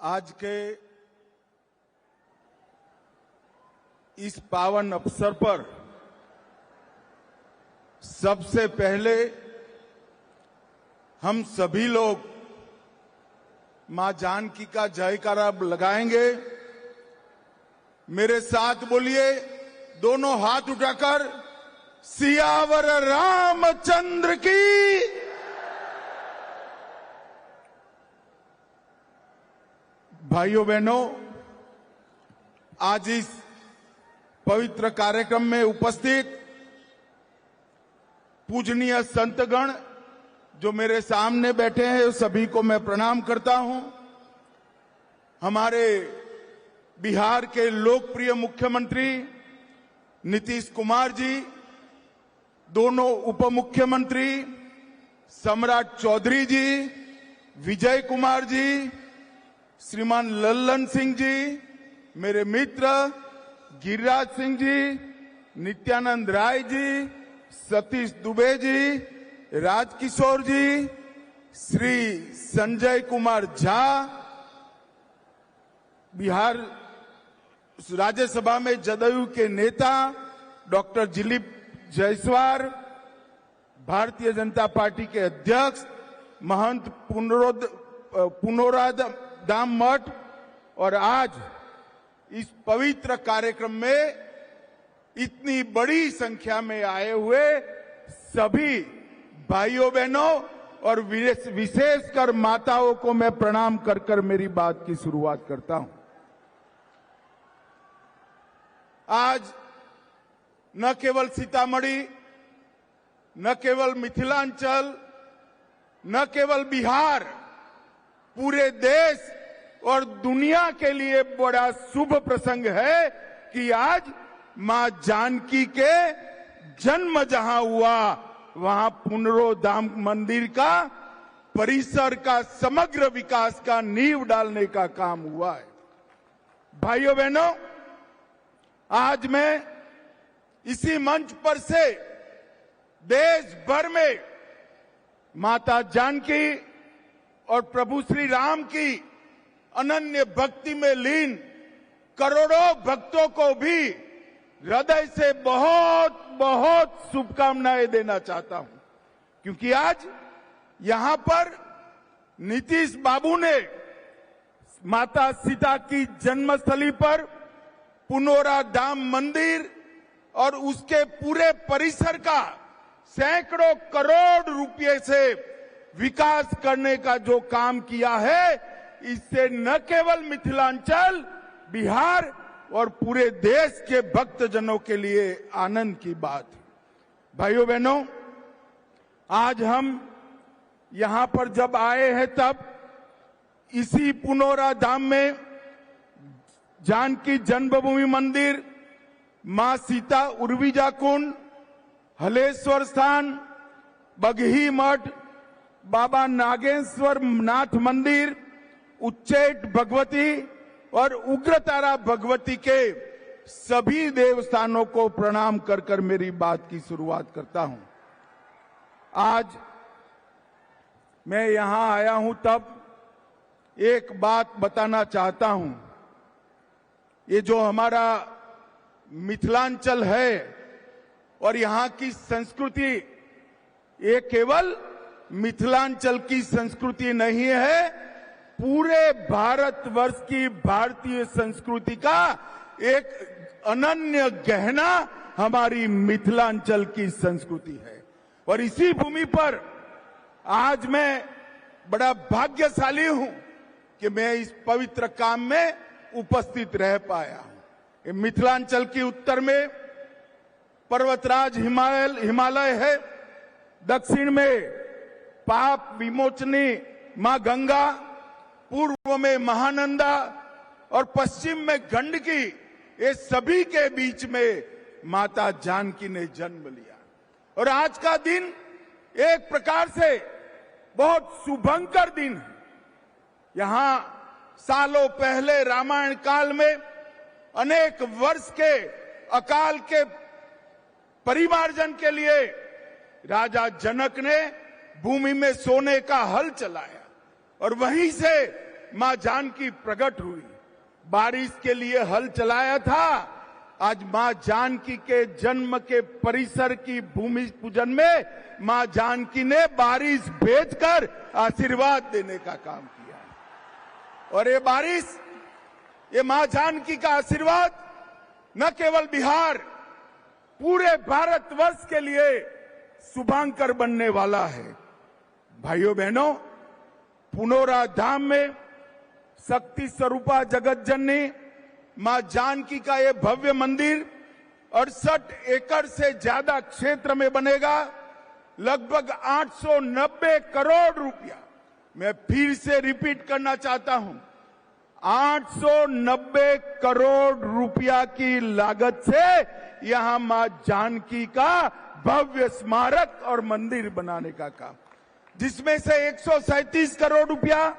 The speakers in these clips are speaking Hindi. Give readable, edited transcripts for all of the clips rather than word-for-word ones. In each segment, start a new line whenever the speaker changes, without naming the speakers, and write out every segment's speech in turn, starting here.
आज के इस पावन अवसर पर सबसे पहले हम सभी लोग मां जानकी का जयकारा लगाएंगे। मेरे साथ बोलिए, दोनों हाथ उठाकर, सियावर रामचंद्र की। भाइयों बहनों, आज इस पवित्र कार्यक्रम में उपस्थित पूजनीय संतगण जो मेरे सामने बैठे हैं, सभी को मैं प्रणाम करता हूं। हमारे बिहार के लोकप्रिय मुख्यमंत्री नीतीश कुमार जी, दोनों उप मुख्यमंत्री सम्राट चौधरी जी, विजय कुमार जी, श्रीमान लल्लन सिंह जी, मेरे मित्र गिरिराज सिंह जी, नित्यानंद राय जी, सतीश दुबे जी, राजकिशोर जी, श्री संजय कुमार झा, बिहार राज्यसभा में जदयू के नेता डॉक्टर दिलीप जायसवाल, भारतीय जनता पार्टी के अध्यक्ष महंत पुनोराधाम मठ, और आज इस पवित्र कार्यक्रम में इतनी बड़ी संख्या में आए हुए सभी भाइयों बहनों और विशेषकर माताओं को मैं प्रणाम कर कर मेरी बात की शुरुआत करता हूं। आज न केवल सीतामढ़ी, न केवल मिथिलांचल, न केवल बिहार, पूरे देश और दुनिया के लिए बड़ा शुभ प्रसंग है कि आज मां जानकी के जन्म जहां हुआ, वहां पुनरोधाम मंदिर का परिसर का समग्र विकास का नींव डालने का काम हुआ है। भाइयों बहनों, आज मैं इसी मंच पर से देश भर में माता जानकी और प्रभु श्री राम की अनन्य भक्ति में लीन करोड़ों भक्तों को भी हृदय से बहुत बहुत शुभकामनाएं देना चाहता हूं, क्योंकि आज यहां पर नीतीश बाबू ने माता सीता की जन्मस्थली पर पुनोराधाम मंदिर और उसके पूरे परिसर का सैकड़ों करोड़ रुपए से विकास करने का जो काम किया है, इससे न केवल मिथिलांचल, बिहार और पूरे देश के भक्तजनों के लिए आनंद की बात है। भाइयों बहनों, आज हम यहां पर जब आए हैं तब इसी पुनोराधाम में जानकी जन्मभूमि मंदिर, मां सीता उर्विजा कुंड, हलेश्वर स्थान, बगही मठ, बाबा नागेश्वर नाथ मंदिर, उच्चैठ भगवती और उग्रतारा भगवती के सभी देवस्थानों को प्रणाम कर कर मेरी बात की शुरुआत करता हूं। आज मैं यहां आया हूं तब एक बात बताना चाहता हूं। ये जो हमारा मिथिलांचल है और यहां की संस्कृति, ये केवल मिथिलांचल की संस्कृति नहीं है, पूरे भारतवर्ष की भारतीय संस्कृति का एक अनन्य गहना हमारी मिथिलांचल की संस्कृति है। और इसी भूमि पर आज मैं बड़ा भाग्यशाली हूं कि मैं इस पवित्र काम में उपस्थित रह पाया हूं। मिथिलांचल के उत्तर में पर्वतराज हिमालय है, दक्षिण में पाप विमोचनी मां गंगा, पूर्व में महानंदा और पश्चिम में गंडकी, ये सभी के बीच में माता जानकी ने जन्म लिया। और आज का दिन एक प्रकार से बहुत शुभंकर दिन है। यहां सालों पहले रामायण काल में अनेक वर्ष के अकाल के परिमार्जन के लिए राजा जनक ने भूमि में सोने का हल चलाया और वहीं से मां जानकी प्रकट हुई। बारिश के लिए हल चलाया था, आज मां जानकी के जन्म के परिसर की भूमि पूजन में मां जानकी ने बारिश भेजकर आशीर्वाद देने का काम किया। और ये बारिश, ये मां जानकी का आशीर्वाद न केवल बिहार, पूरे भारतवर्ष के लिए शुभांकर बनने वाला है। भाइयों बहनों, पुनौरा धाम में शक्ति स्वरूपा जगत जननी मां जानकी का ये भव्य मंदिर 68 एकड़ से ज्यादा क्षेत्र में बनेगा। लगभग 890 करोड़ रुपया, मैं फिर से रिपीट करना चाहता हूं, 890 करोड़ रुपया की लागत से यहां मां जानकी का भव्य स्मारक और मंदिर बनाने का काम, जिसमें से 137 करोड़ रुपया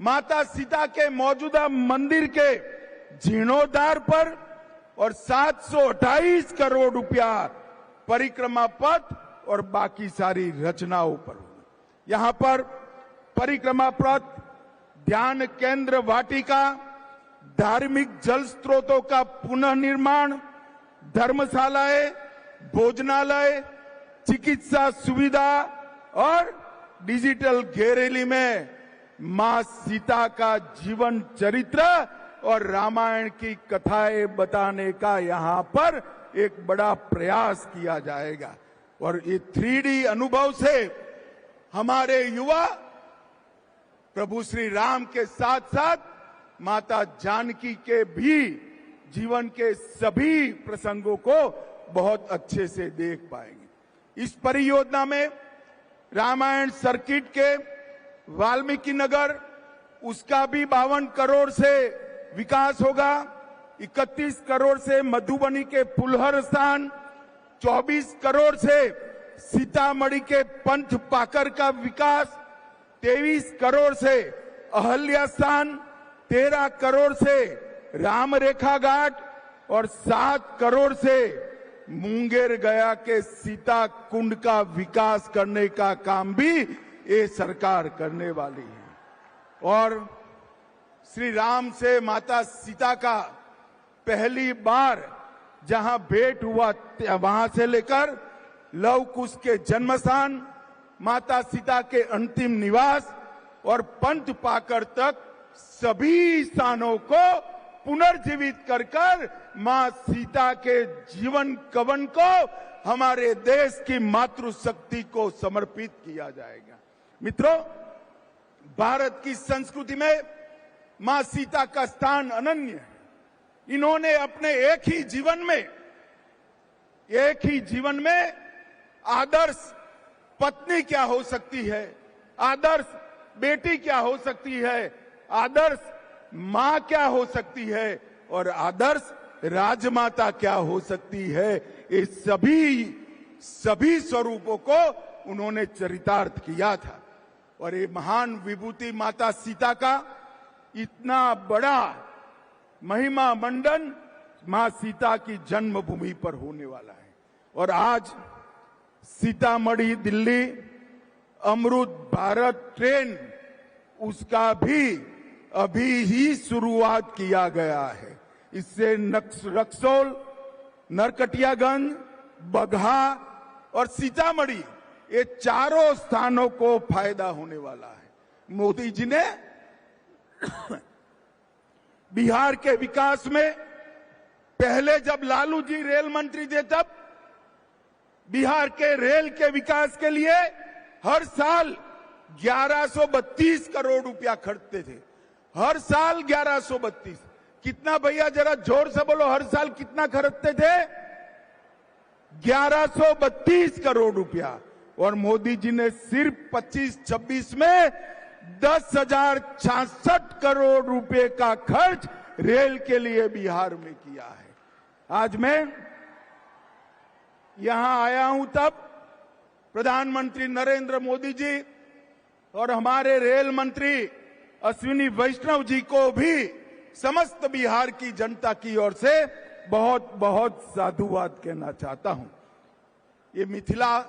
माता सीता के मौजूदा मंदिर के जीर्णोद्धार पर और 728 करोड़ रुपया परिक्रमा पथ और बाकी सारी रचनाओं पर। यहां पर परिक्रमा पथ, ध्यान केंद्र वाटिका, धार्मिक जल स्रोतों का पुनः निर्माण, धर्मशालाएं, भोजनालय, चिकित्सा सुविधा और डिजिटल गैलरी में मां सीता का जीवन चरित्र और रामायण की कथाएं बताने का यहां पर एक बड़ा प्रयास किया जाएगा। और ये 3D अनुभव से हमारे युवा प्रभु श्री राम के साथ साथ माता जानकी के भी जीवन के सभी प्रसंगों को बहुत अच्छे से देख पाएंगे। इस परियोजना में रामायण सर्किट के वाल्मीकि नगर, उसका भी 52 करोड़ से विकास होगा। 31 करोड़ से मधुबनी के फुलहर स्थान, 24 करोड़ से सीतामढ़ी के पंथ पाकर का विकास, 23 करोड़ से अहल्या स्थान, 13 करोड़ से राम रेखा घाट और 7 करोड़ से मुंगेर गया के सीता कुंड का विकास करने का काम भी ये सरकार करने वाली है। और श्री राम से माता सीता का पहली बार जहां भेंट हुआ, वहां से लेकर लव कुश के जन्म स्थान, माता सीता के अंतिम निवास और पंथ पाकर तक सभी स्थानों को पुनर्जीवित कर मां सीता के जीवन कवन को हमारे देश की मातृशक्ति को समर्पित किया जाएगा। मित्रों, भारत की संस्कृति में मां सीता का स्थान अनन्य है। इन्होंने अपने एक ही जीवन में आदर्श पत्नी क्या हो सकती है, आदर्श बेटी क्या हो सकती है, आदर्श मां क्या हो सकती है और आदर्श राजमाता क्या हो सकती है, ये सभी स्वरूपों को उन्होंने चरितार्थ किया था। और ये महान विभूति माता सीता का इतना बड़ा महिमा मंडन मां सीता की जन्मभूमि पर होने वाला है। और आज सीतामढ़ी दिल्ली अमृत भारत ट्रेन, उसका भी अभी ही शुरुआत किया गया है। इससे रक्सौल, नरकटियागंज, बगहा और सीतामढ़ी, ये चारों स्थानों को फायदा होने वाला है। मोदी जी ने बिहार के विकास में पहले जब लालू जी रेल मंत्री थे, तब बिहार के रेल के विकास के लिए हर साल 1132 करोड़ रुपया खर्चते थे। हर साल 1132। कितना भैया, जरा जोर से बोलो, हर साल कितना खर्चते थे? 1132 करोड़ रुपया। और मोदी जी ने सिर्फ 25-26 में 10,066 करोड़ रुपए का खर्च रेल के लिए बिहार में किया है। आज मैं यहां आया हूं तब प्रधानमंत्री नरेंद्र मोदी जी और हमारे रेल मंत्री अश्विनी वैष्णव जी को भी समस्त बिहार की जनता की ओर से बहुत बहुत साधुवाद कहना चाहता हूं। ये मिथिला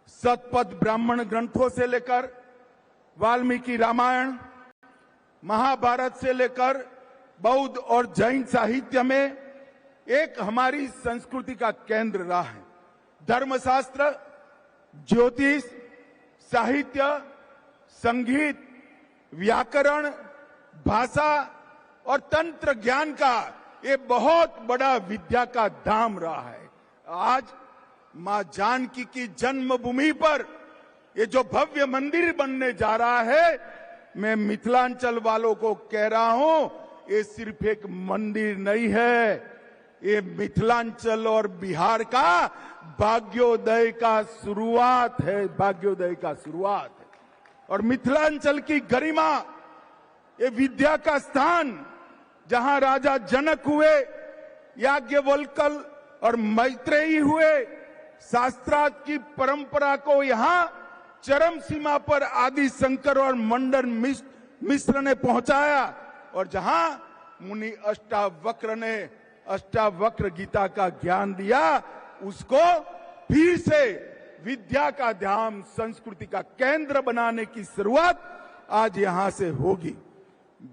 शतपथ ब्राह्मण ग्रंथों से लेकर वाल्मीकि रामायण, महाभारत से लेकर बौद्ध और जैन साहित्य में एक हमारी संस्कृति का केंद्र रहा है। धर्मशास्त्र, ज्योतिष, साहित्य, संगीत, व्याकरण, भाषा और तंत्र ज्ञान का ये बहुत बड़ा विद्या का धाम रहा है। आज मां जानकी की जन्मभूमि पर ये जो भव्य मंदिर बनने जा रहा है, मैं मिथिलांचल वालों को कह रहा हूं, ये सिर्फ एक मंदिर नहीं है, ये मिथिलांचल और बिहार का भाग्योदय का शुरुआत है, भाग्योदय का शुरुआत है। और मिथिलांचल की गरिमा, ये विद्या का स्थान, जहां राजा जनक हुए, याज्ञवल्क्य और मैत्रेयी हुए, शास्त्रार्थ की परंपरा को यहां चरम सीमा पर आदि शंकर और मंडन मिश्र ने पहुंचाया, और जहां मुनि अष्टावक्र ने अष्टावक्र गीता का ज्ञान दिया, उसको फिर से विद्या का धाम, संस्कृति का केंद्र बनाने की शुरुआत आज यहां से होगी।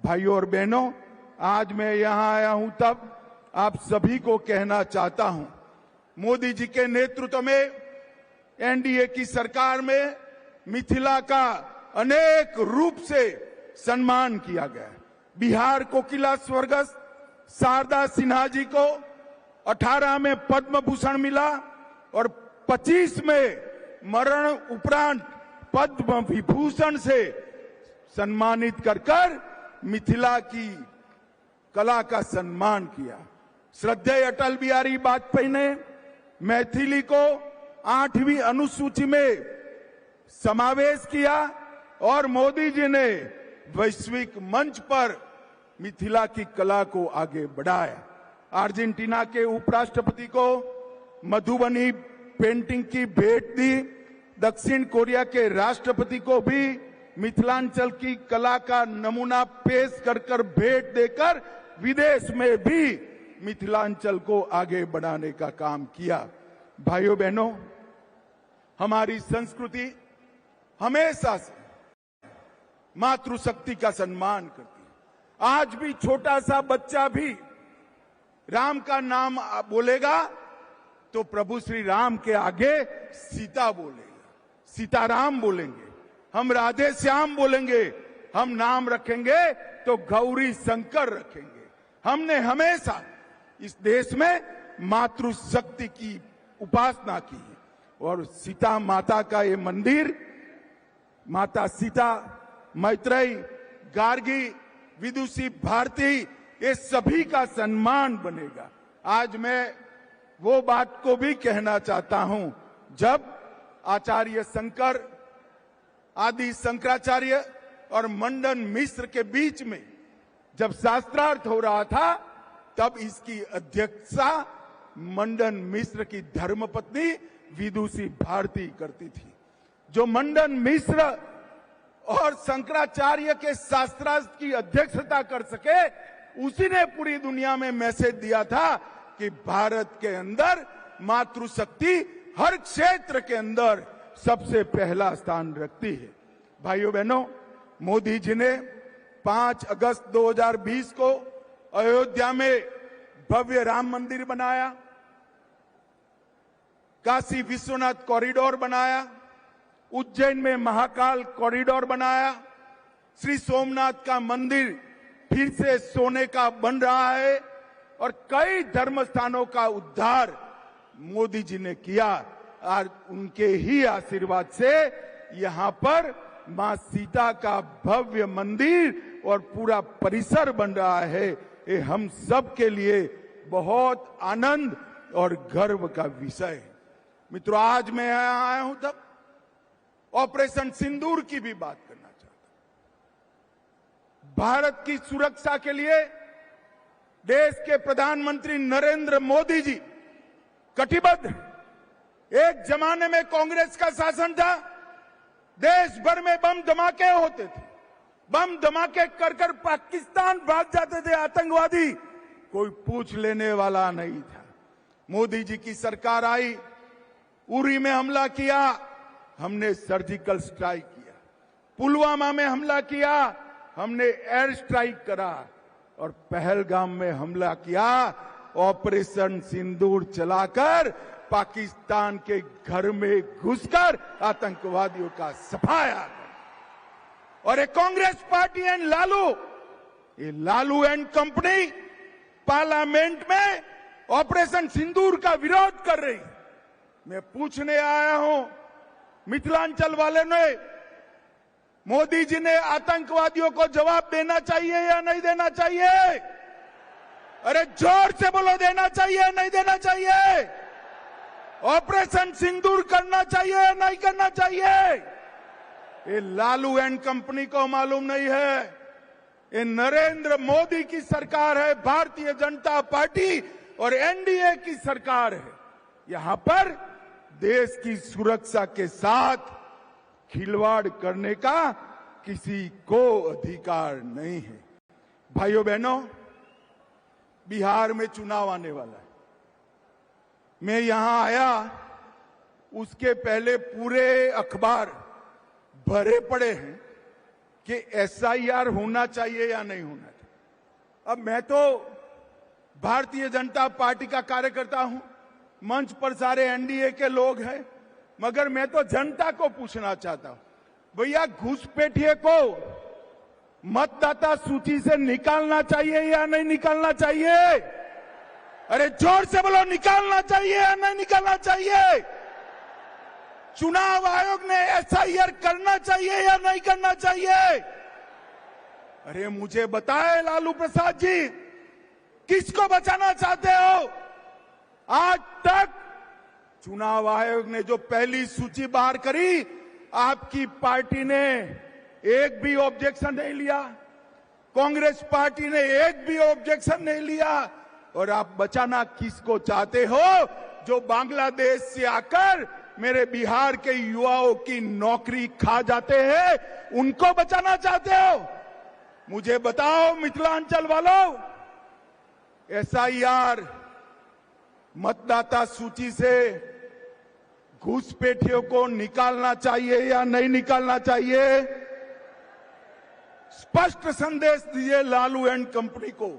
भाइयों और बहनों, आज मैं यहां आया हूं तब आप सभी को कहना चाहता हूं, मोदी जी के नेतृत्व में एनडीए की सरकार में मिथिला का अनेक रूप से सम्मान किया गया। बिहार कोकिला स्वर्गस्थ शारदा सिन्हा जी को 18 में पद्म भूषण मिला और 25 में मरण उपरांत पद्म विभूषण से सम्मानित कर मिथिला की कला का सम्मान किया। श्रद्धेय अटल बिहारी वाजपेयी ने मैथिली को 8वीं अनुसूची में समावेश किया और मोदी जी ने वैश्विक मंच पर मिथिला की कला को आगे बढ़ाया। अर्जेंटीना के उपराष्ट्रपति को मधुबनी पेंटिंग की भेंट दी। दक्षिण कोरिया के राष्ट्रपति को भी मिथिलांचल की कला का नमूना पेश कर भेंट देकर विदेश में भी मिथिलांचल को आगे बढ़ाने का काम किया। भाइयों बहनों, हमारी संस्कृति हमेशा से मातृशक्ति का सम्मान करती है। आज भी छोटा सा बच्चा भी राम का नाम बोलेगा तो प्रभु श्री राम के आगे सीता बोलेगा, सीताराम बोलेंगे, हम राधे श्याम बोलेंगे, हम नाम रखेंगे तो गौरी शंकर रखेंगे। हमने हमेशा इस देश में मातृशक्ति की उपासना की है और सीता माता का ये मंदिर, माता सीता, मैत्रेयी, गार्गी, विदुषी, भारती, ये सभी का सम्मान बनेगा। आज मैं वो बात को भी कहना चाहता हूं, जब आचार्य शंकर, आदि शंकराचार्य और मंडन मिश्र के बीच में जब शास्त्रार्थ हो रहा था, तब इसकी अध्यक्षता मंडन मिश्र की धर्मपत्नी विदुषी भारती करती थी। जो मंडन मिश्र और शंकराचार्य के शास्त्रार्थ की अध्यक्षता कर सके, उसी ने पूरी दुनिया में मैसेज दिया था कि भारत के अंदर मातृशक्ति हर क्षेत्र के अंदर सबसे पहला स्थान रखती है। भाइयों बहनों, मोदी जी ने 5 अगस्त 2020 को अयोध्या में भव्य राम मंदिर बनाया, काशी विश्वनाथ कॉरिडोर बनाया, उज्जैन में महाकाल कॉरिडोर बनाया, श्री सोमनाथ का मंदिर फिर से सोने का बन रहा है और कई धर्म स्थानों का उद्धार मोदी जी ने किया। और उनके ही आशीर्वाद से यहां पर मां सीता का भव्य मंदिर और पूरा परिसर बन रहा है। ये हम सब के लिए बहुत आनंद और गर्व का विषय है। मित्रों, आज मैं यहां आया हूं तब ऑपरेशन सिंदूर की भी बात करना चाहता हूं। भारत की सुरक्षा के लिए देश के प्रधानमंत्री नरेंद्र मोदी जी कटिबद्ध हैं। एक जमाने में कांग्रेस का शासन था, देश भर में बम धमाके होते थे, बम धमाके कर पाकिस्तान भाग जाते थे आतंकवादी, कोई पूछ लेने वाला नहीं था। मोदी जी की सरकार आई, उरी में हमला किया, हमने सर्जिकल स्ट्राइक किया। पुलवामा में हमला किया, हमने एयर स्ट्राइक करा, और पहलगाम में हमला किया, ऑपरेशन सिंदूर चलाकर पाकिस्तान के घर में घुसकर आतंकवादियों का सफाया। और ये कांग्रेस पार्टी एंड लालू, ये लालू एंड कंपनी पार्लियामेंट में ऑपरेशन सिंदूर का विरोध कर रही। मैं पूछने आया हूं मिथिलांचल वाले ने, मोदी जी ने आतंकवादियों को जवाब देना चाहिए या नहीं देना चाहिए? अरे जोर से बोलो, देना चाहिए या नहीं देना चाहिए? ऑपरेशन सिंदूर करना चाहिए या नहीं करना चाहिए? ये लालू एंड कंपनी को मालूम नहीं है, ये नरेंद्र मोदी की सरकार है, भारतीय जनता पार्टी और एनडीए की सरकार है। यहां पर देश की सुरक्षा के साथ खिलवाड़ करने का किसी को अधिकार नहीं है। भाइयों बहनों, बिहार में चुनाव आने वाला है। मैं यहां आया, उसके पहले पूरे अखबार भरे पड़े हैं कि एसआईआर होना चाहिए या नहीं होना चाहिए। अब मैं तो भारतीय जनता पार्टी का कार्यकर्ता हूं, मंच पर सारे एनडीए के लोग हैं, मगर मैं तो जनता को पूछना चाहता हूं, भैया घुसपैठिए को मतदाता सूची से निकालना चाहिए या नहीं निकालना चाहिए? अरे जोर से बोलो, निकालना चाहिए या नहीं निकालना चाहिए? चुनाव आयोग ने एसआईआर करना चाहिए या नहीं करना चाहिए? अरे मुझे बताए लालू प्रसाद जी, किसको बचाना चाहते हो? आज तक चुनाव आयोग ने जो पहली सूची बाहर करी, आपकी पार्टी ने एक भी ऑब्जेक्शन नहीं लिया, कांग्रेस पार्टी ने एक भी ऑब्जेक्शन नहीं लिया। और आप बचाना किसको चाहते हो? जो बांग्लादेश से आकर मेरे बिहार के युवाओं की नौकरी खा जाते हैं, उनको बचाना चाहते हो? मुझे बताओ मिथिलांचल वालों, एसआईआर मतदाता सूची से घुसपैठियों को निकालना चाहिए या नहीं निकालना चाहिए? स्पष्ट संदेश दीजिए लालू एंड कंपनी को।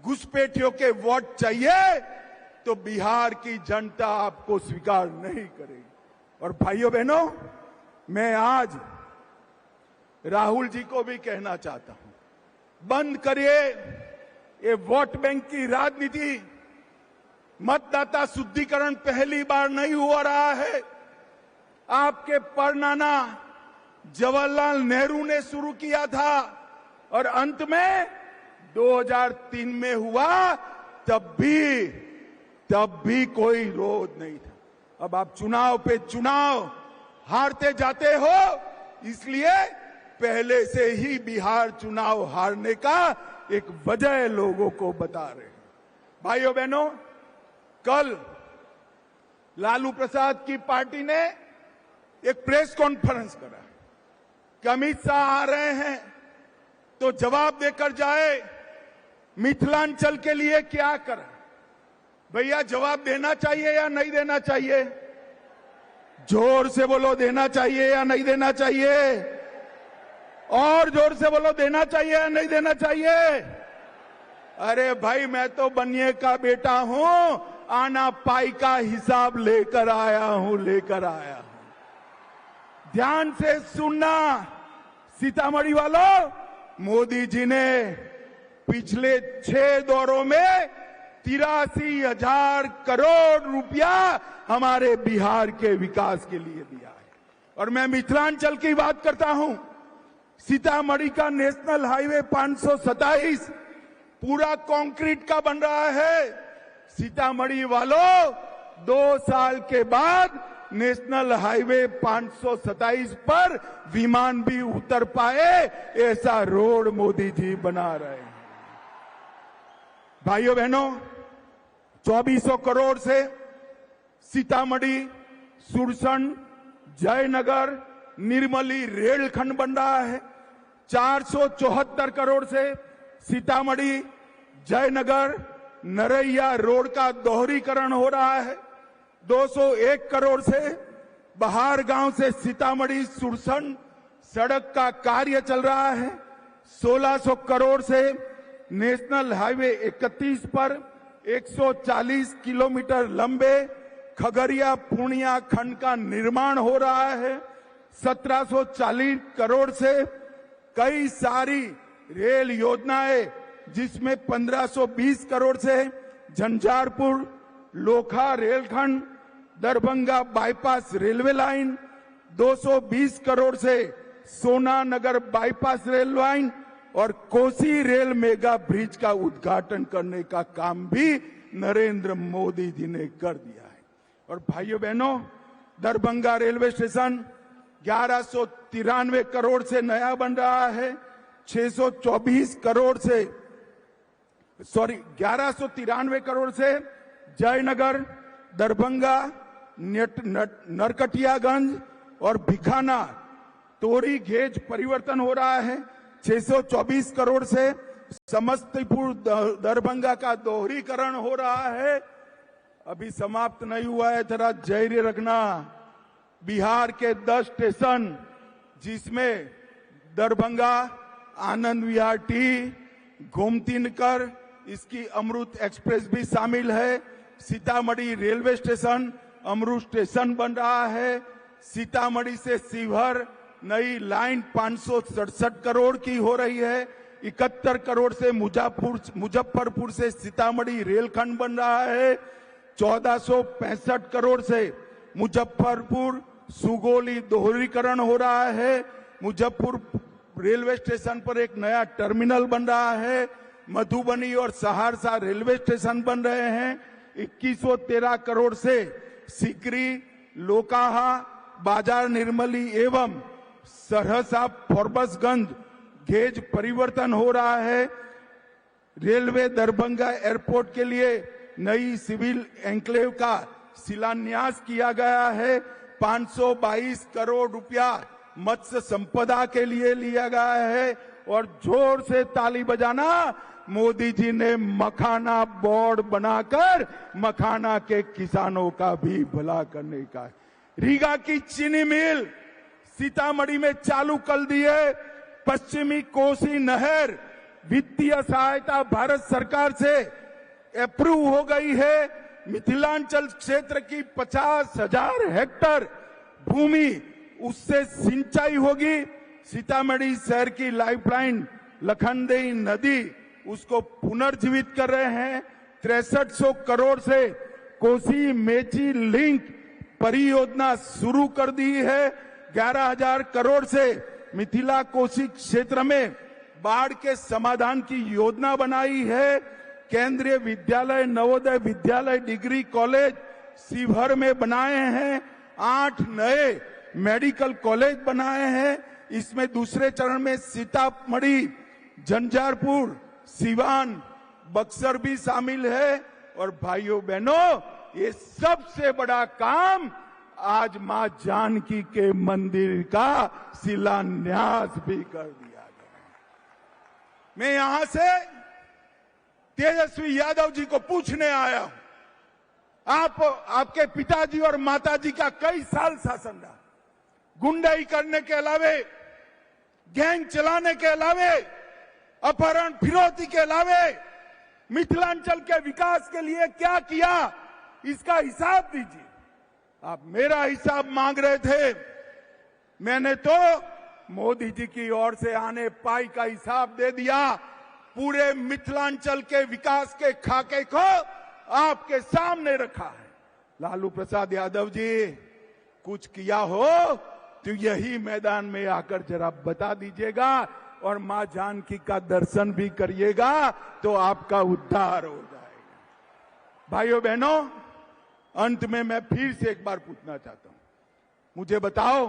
घुसपैठियों के वोट चाहिए तो बिहार की जनता आपको स्वीकार नहीं करेगी। और भाइयों बहनों, मैं आज राहुल जी को भी कहना चाहता हूं, बंद करिए ये वोट बैंक की राजनीति। मतदाता शुद्धिकरण पहली बार नहीं हो रहा है, आपके परनाना जवाहरलाल नेहरू ने शुरू किया था और अंत में 2003 में हुआ, तब भी कोई विरोध नहीं था। अब आप चुनाव पे चुनाव हारते जाते हो, इसलिए पहले से ही बिहार चुनाव हारने का एक वजह लोगों को बता रहे हैं। भाइयों बहनों, कल लालू प्रसाद की पार्टी ने एक प्रेस कॉन्फ्रेंस करा कि अमित शाह आ रहे हैं तो जवाब देकर जाए, मिथिलांचल के लिए क्या करें। भैया जवाब देना चाहिए या नहीं देना चाहिए? जोर से बोलो, देना चाहिए या नहीं देना चाहिए? और जोर से बोलो, देना चाहिए या नहीं देना चाहिए? अरे भाई, मैं तो बनिए का बेटा हूं, आना पाई का हिसाब लेकर आया हूं। ध्यान से सुनना सीतामढ़ी वालों, मोदी जी ने पिछले 6 दौरों में 83,000 करोड़ रुपया हमारे बिहार के विकास के लिए दिया है। और मैं मिथिलांचल की बात करता हूं, सीतामढ़ी का नेशनल हाईवे 527 पूरा कंक्रीट का बन रहा है। सीतामढ़ी वालों, 2 साल के बाद नेशनल हाईवे 527 पर विमान भी उतर पाए, ऐसा रोड मोदी जी बना रहे हैं। भाइयों बहनों, 2400 करोड़ से सीतामढ़ी, सुरसंड, जयनगर, निर्मली रेलखंड बन रहा है। 474 करोड़ से सीतामढ़ी, जयनगर, नरैया रोड का दोहरीकरण हो रहा है। 201 करोड़ से बहार गांव से सीतामढ़ी, सुरसंड, सड़क का कार्य चल रहा है। 1600 करोड़ से नेशनल हाईवे 31 पर 140 किलोमीटर लंबे खगड़िया पूर्णिया खंड का निर्माण हो रहा है। 1740 करोड़ से कई सारी रेल योजनाएं, जिसमें 1520 करोड़ से झंझारपुर लोखा रेलखंड, Darbhanga bypass railway line, 220 crore से सोना नगर बाईपास रेल लाइन और कोसी रेल मेगा ब्रिज का उद्घाटन करने का काम भी नरेंद्र मोदी जी ने कर दिया है। और भाइयों बहनों, दरभंगा रेलवे स्टेशन 1193 करोड़ से नया बन रहा है। 1193 करोड़ से जयनगर, दरभंगा, नरकटियागंज और भिखाना तोरी गेज परिवर्तन हो रहा है। 624 करोड़ से समस्तीपुर दरभंगा का दोहरीकरण हो रहा है। अभी समाप्त नहीं हुआ है, थोड़ा धैर्य रखना। बिहार के 10 स्टेशन, जिसमें दरभंगा आनंद विहार टी, गोमती नगर, इसकी अमृत एक्सप्रेस भी शामिल है। सीतामढ़ी रेलवे स्टेशन अमृत स्टेशन बन रहा है। सीतामढ़ी से शिवहर नई लाइन 567 करोड़ की हो रही है। 71 करोड़ से मुजफ्फरपुर से सीतामढ़ी रेलखंड बन रहा है। 1465 करोड़ से मुजफ्फरपुर सुगौली दोहरीकरण हो रहा है। मुजफ्फरपुर रेलवे स्टेशन पर एक नया टर्मिनल बन रहा है। मधुबनी और सहरसा रेलवे स्टेशन बन रहे हैं। 2113 करोड़ से सिकरी, लोकाहा, बाजार निर्मली एवं सहरसा फॉरबसगंज गेज परिवर्तन हो रहा है। रेलवे दरभंगा एयरपोर्ट के लिए नई सिविल एन्क्लेव का शिलान्यास किया गया है। 522 करोड़ रुपया मत्स्य संपदा के लिए लिया गया है। और जोर से ताली बजाना, मोदी जी ने मखाना बोर्ड बनाकर मखाना के किसानों का भी भला करने का। रीगा की चीनी मिल सीतामढ़ी में चालू कर दी है। पश्चिमी कोसी नहर वित्तीय सहायता भारत सरकार से अप्रूव हो गई है। मिथिलांचल क्षेत्र की 50,000 हेक्टेयर भूमि, उससे सिंचाई होगी। सीतामढ़ी शहर की लाइफलाइन लखनदेई नदी, उसको पुनर्जीवित कर रहे हैं। 6300 करोड़ से कोसी मेची लिंक परियोजना शुरू कर दी है। 11,000 करोड़ से मिथिला कोसी क्षेत्र में बाढ़ के समाधान की योजना बनाई है। केंद्रीय विद्यालय, नवोदय विद्यालय, डिग्री कॉलेज शिवहर में बनाए हैं। 8 नए मेडिकल कॉलेज बनाए हैं। इसमें दूसरे चरण में सीतामढ़ी, झंझारपुर, सिवान, बक्सर भी शामिल है। और भाइयों बहनों, ये सबसे बड़ा काम आज मां जानकी के मंदिर का शिलान्यास भी कर दिया गया। मैं यहां से तेजस्वी यादव जी को पूछने आया हूं, आपके पिताजी और माताजी का कई साल शासन रहा। गुंडाई करने के अलावे, गैंग चलाने के अलावे, अपहरण फिरौती के अलावे मिथिलांचल के विकास के लिए क्या किया, इसका हिसाब दीजिए। आप मेरा हिसाब मांग रहे थे, मैंने तो मोदी जी की ओर से आने पाई का हिसाब दे दिया। पूरे मिथिलांचल के विकास के खाके को आपके सामने रखा है। लालू प्रसाद यादव जी, कुछ किया हो तो यही मैदान में आकर जरा बता दीजिएगा और मां जानकी का दर्शन भी करिएगा, तो आपका उद्धार हो जाएगा। भाइयों बहनों, अंत में मैं फिर से एक बार पूछना चाहता हूं, मुझे बताओ,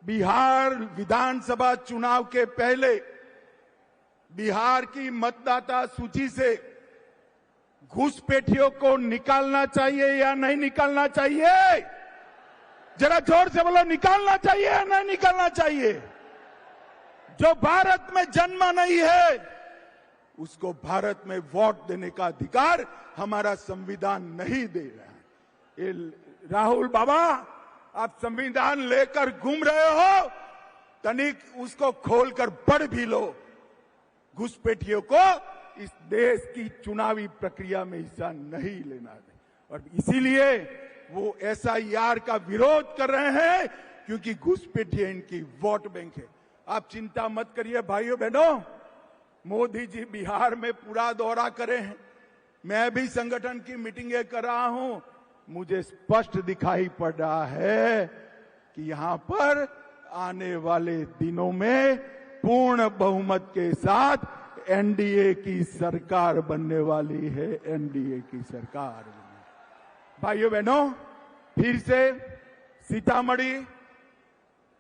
बिहार विधानसभा चुनाव के पहले बिहार की मतदाता सूची से घुसपैठियों को निकालना चाहिए या नहीं निकालना चाहिए? जरा जोर से बोलो, निकालना चाहिए या नहीं निकालना चाहिए? जो भारत में जन्मा नहीं है उसको भारत में वोट देने का अधिकार हमारा संविधान नहीं दे रहा है। राहुल बाबा, आप संविधान लेकर घूम रहे हो, तनिक उसको खोलकर पढ़ भी लो। घुसपैठियों को इस देश की चुनावी प्रक्रिया में हिस्सा नहीं लेना है और इसीलिए वो SIR का विरोध कर रहे हैं, क्योंकि घुसपैठिए इनकी वोट बैंक है। आप चिंता मत करिए भाइयों बहनों, मोदी जी बिहार में पूरा दौरा करे हैं, मैं भी संगठन की मीटिंगें कर रहा हूं, मुझे स्पष्ट दिखाई पड़ रहा है कि यहां पर आने वाले दिनों में पूर्ण बहुमत के साथ NDA की सरकार बनने वाली है। NDA की सरकार। भाइयों बहनों, फिर से सीतामढ़ी,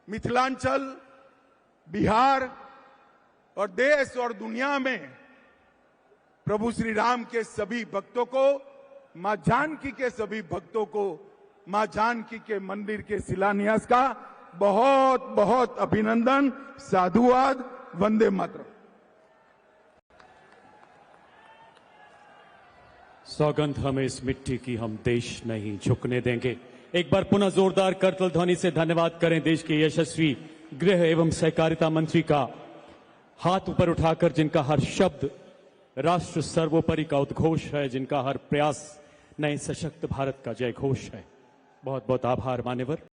मिथिलांचल, बिहार और देश और दुनिया में प्रभु श्री राम के सभी भक्तों को, मां जानकी के सभी भक्तों को मां जानकी के मंदिर के शिलान्यास का बहुत बहुत अभिनंदन, साधुवाद, वंदे मातरम।
सौगंध हमें इस मिट्टी की, हम देश नहीं झुकने देंगे। एक बार पुनः जोरदार करतल ध्वनि से धन्यवाद करें देश के यशस्वी गृह एवं सहकारिता मंत्री का, हाथ ऊपर उठाकर जिनका हर शब्द राष्ट्र सर्वोपरि का उद्घोष है, जिनका हर प्रयास नए सशक्त भारत का जय घोष है। बहुत बहुत आभार मान्यवर।